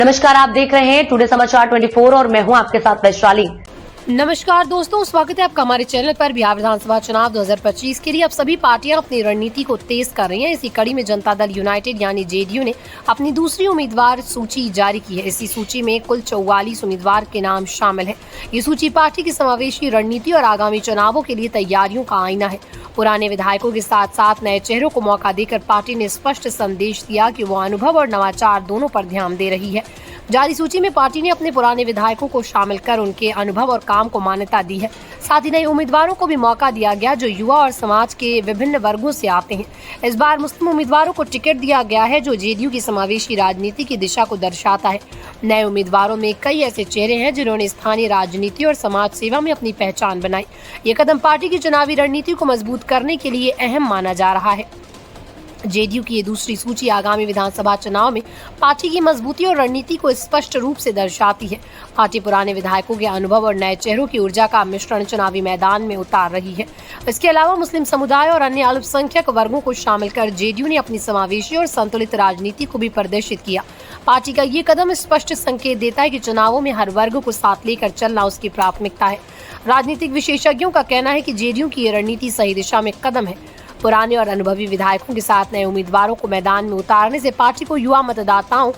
नमस्कार, आप देख रहे हैं टुडे समाचार 24 और मैं हूं आपके साथ वैशाली। नमस्कार दोस्तों, स्वागत है आपका हमारे चैनल पर। बिहार विधानसभा चुनाव 2025 के लिए अब सभी पार्टियां अपनी रणनीति को तेज कर रही हैं। इसी कड़ी में जनता दल यूनाइटेड यानी जेडीयू ने अपनी दूसरी उम्मीदवार सूची जारी की है। इसी सूची में कुल 44 उम्मीदवार के नाम शामिल हैं। ये सूची पार्टी की समावेशी रणनीति और आगामी चुनावों के लिए तैयारियों का आईना है। पुराने विधायकों के साथ साथ नए चेहरों को मौका देकर पार्टी ने स्पष्ट संदेश दिया कि वो अनुभव और नवाचार दोनों पर ध्यान दे रही है। जारी सूची में पार्टी ने अपने पुराने विधायकों को शामिल कर उनके अनुभव और काम को मान्यता दी है। साथ ही नए उम्मीदवारों को भी मौका दिया गया जो युवा और समाज के विभिन्न वर्गों से आते हैं। इस बार मुस्लिम उम्मीदवारों को टिकट दिया गया है जो जेडीयू की समावेशी राजनीति की दिशा को दर्शाता है। नए उम्मीदवारों में कई ऐसे चेहरे हैं जिन्होंने स्थानीय राजनीति और समाज सेवा में अपनी पहचान बनाई। ये कदम पार्टी की चुनावी रणनीति को मजबूत करने के लिए अहम माना जा रहा है। जेडीयू की ये दूसरी सूची आगामी विधानसभा चुनाव में पार्टी की मजबूती और रणनीति को स्पष्ट रूप से दर्शाती है। पार्टी पुराने विधायकों के अनुभव और नए चेहरों की ऊर्जा का मिश्रण चुनावी मैदान में उतार रही है। इसके अलावा मुस्लिम समुदाय और अन्य अल्पसंख्यक वर्गों को शामिल कर जेडीयू ने अपनी समावेशी और संतुलित राजनीति को भी प्रदर्शित किया। पार्टी का ये कदम स्पष्ट संकेत देता है कि चुनावों में हर वर्ग को साथ लेकर चलना उसकी प्राथमिकता है। राजनीतिक विशेषज्ञों का कहना है कि जेडीयू की ये रणनीति सही दिशा में कदम है। पुराने और अनुभवी विधायकों के साथ नए उम्मीदवारों को मैदान में उतारने से पार्टी को युवा मतदाताओं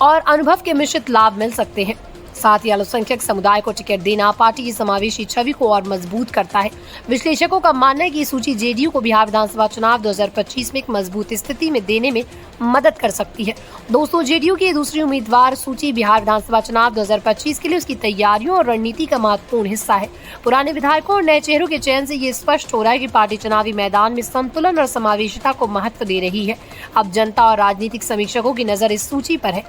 और अनुभव के मिश्रित लाभ मिल सकते हैं। साथ ही अल्पसंख्यक समुदाय को टिकट देना पार्टी की समावेशी छवि को और मजबूत करता है। विश्लेषकों का मानना है कि सूची जेडीयू को बिहार विधानसभा चुनाव 2025 में एक मजबूत स्थिति में देने में मदद कर सकती है। दोस्तों, जेडीयू की दूसरी उम्मीदवार सूची बिहार विधानसभा चुनाव 2025 के लिए उसकी तैयारियों और रणनीति का महत्वपूर्ण हिस्सा है। पुराने विधायकों और नए चेहरों के चयन से ये स्पष्ट हो रहा है कि पार्टी चुनावी मैदान में संतुलन और समावेशिता को महत्व दे रही है। अब जनता और राजनीतिक समीक्षकों की नजर इस सूची पर है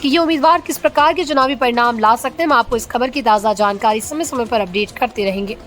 कि ये उम्मीदवार किस प्रकार के चुनावी परिणाम ला सकते हैं। हम आपको इस खबर की ताज़ा जानकारी समय समय पर अपडेट करते रहेंगे।